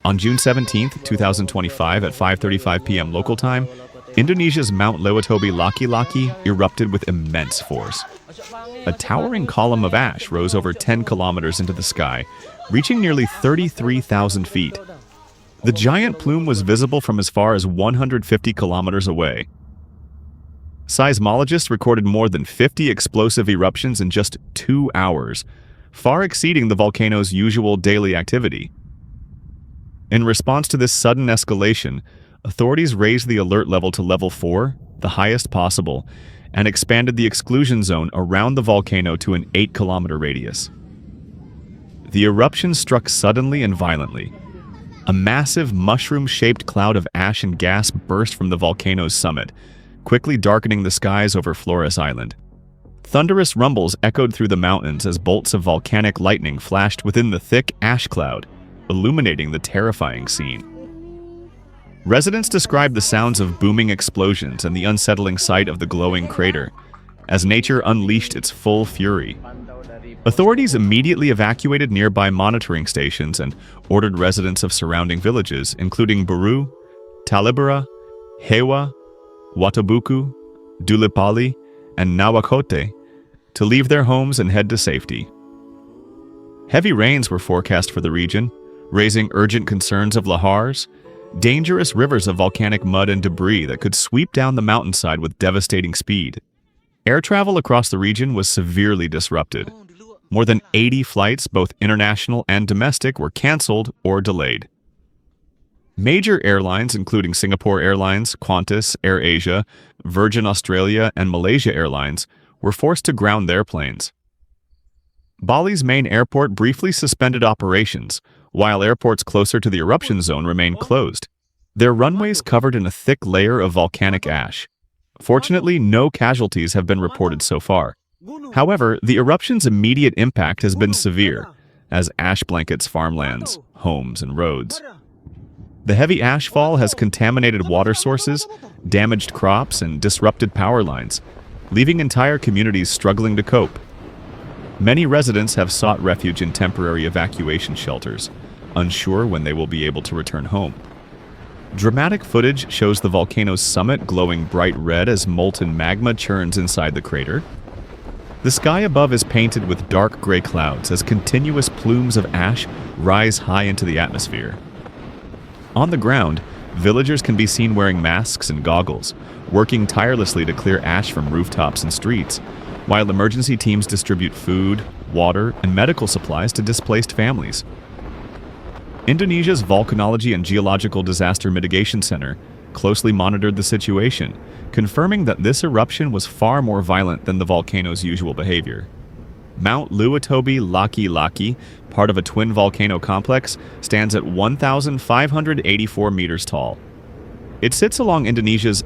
On June 17, 2025 at 5:35 p.m. local time, Indonesia's Mount Lewatobi Laki-Laki erupted with immense force. A towering column of ash rose over 10 kilometers into the sky, reaching nearly 33,000 feet. The giant plume was visible from as far as 150 kilometers away. Seismologists recorded more than 50 explosive eruptions in just 2 hours, far exceeding the volcano's usual daily activity. In response to this sudden escalation, authorities raised the alert level to level 4, the highest possible, and expanded the exclusion zone around the volcano to an 8-kilometer radius. The eruption struck suddenly and violently. A massive mushroom-shaped cloud of ash and gas burst from the volcano's summit, quickly darkening the skies over Flores Island. Thunderous rumbles echoed through the mountains as bolts of volcanic lightning flashed within the thick ash cloud, illuminating the terrifying scene. Residents described the sounds of booming explosions and the unsettling sight of the glowing crater, as nature unleashed its full fury. Authorities immediately evacuated nearby monitoring stations and ordered residents of surrounding villages, including Buru, Talibara, Hewa, Watabuku, Dulipali, and Nawakote, to leave their homes and head to safety. Heavy rains were forecast for the region, raising urgent concerns of lahars, dangerous rivers of volcanic mud and debris that could sweep down the mountainside with devastating speed. Air travel across the region was severely disrupted. More than 80 flights, both international and domestic, were canceled or delayed. Major airlines, including Singapore Airlines, Qantas, AirAsia, Virgin Australia, and Malaysia Airlines, were forced to ground their planes. Bali's main airport briefly suspended operations, while airports closer to the eruption zone remained closed, their runways covered in a thick layer of volcanic ash. Fortunately, no casualties have been reported so far. However, the eruption's immediate impact has been severe, as ash blankets farmlands, homes, and roads. The heavy ashfall has contaminated water sources, damaged crops, and disrupted power lines, leaving entire communities struggling to cope. Many residents have sought refuge in temporary evacuation shelters, unsure when they will be able to return home. Dramatic footage shows the volcano's summit glowing bright red as molten magma churns inside the crater. The sky above is painted with dark gray clouds as continuous plumes of ash rise high into the atmosphere. On the ground, villagers can be seen wearing masks and goggles, working tirelessly to clear ash from rooftops and streets, while emergency teams distribute food, water, and medical supplies to displaced families. Indonesia's Volcanology and Geological Disaster Mitigation Center closely monitored the situation, confirming that this eruption was far more violent than the volcano's usual behavior. Mount Lewatobi Laki-Laki, part of a twin volcano complex, stands at 1,584 meters tall. It sits along Indonesia's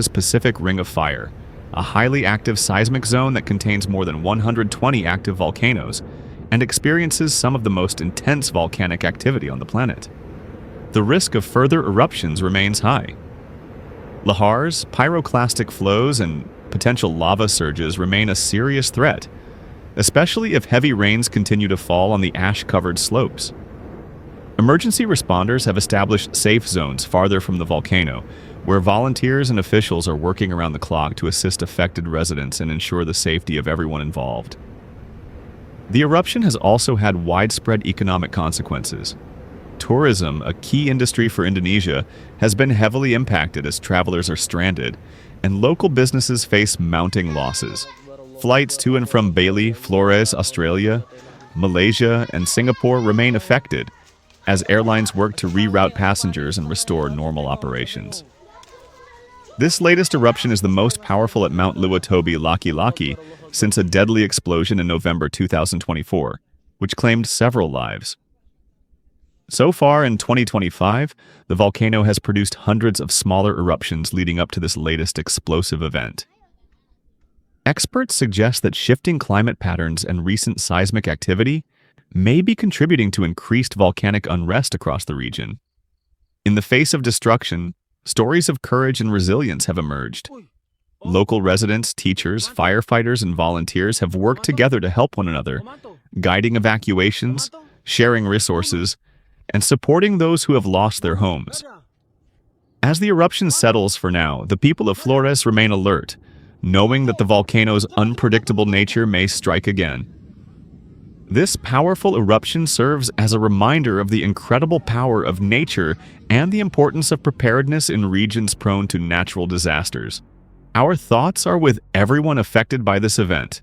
Pacific Ring of Fire, a highly active seismic zone that contains more than 120 active volcanoes and experiences some of the most intense volcanic activity on the planet. The risk of further eruptions remains high. Lahars, pyroclastic flows, and potential lava surges remain a serious threat, especially if heavy rains continue to fall on the ash-covered slopes. Emergency responders have established safe zones farther from the volcano, where volunteers and officials are working around the clock to assist affected residents and ensure the safety of everyone involved. The eruption has also had widespread economic consequences. Tourism, a key industry for Indonesia, has been heavily impacted as travelers are stranded, and local businesses face mounting losses. Flights to and from Bali, Flores, Australia, Malaysia, and Singapore remain affected, as airlines work to reroute passengers and restore normal operations. This latest eruption is the most powerful at Mount Lewatobi Laki-Laki since a deadly explosion in November 2024, which claimed several lives. So far in 2025, the volcano has produced hundreds of smaller eruptions leading up to this latest explosive event. Experts suggest that shifting climate patterns and recent seismic activity may be contributing to increased volcanic unrest across the region. In the face of destruction, stories of courage and resilience have emerged. Local residents, teachers, firefighters, and volunteers have worked together to help one another, guiding evacuations, sharing resources, and supporting those who have lost their homes. As the eruption settles for now, the people of Flores remain alert, knowing that the volcano's unpredictable nature may strike again. This powerful eruption serves as a reminder of the incredible power of nature and the importance of preparedness in regions prone to natural disasters. Our thoughts are with everyone affected by this event.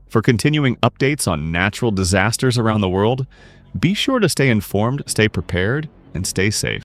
For continuing updates on natural disasters around the world, be sure to stay informed, stay prepared, and stay safe.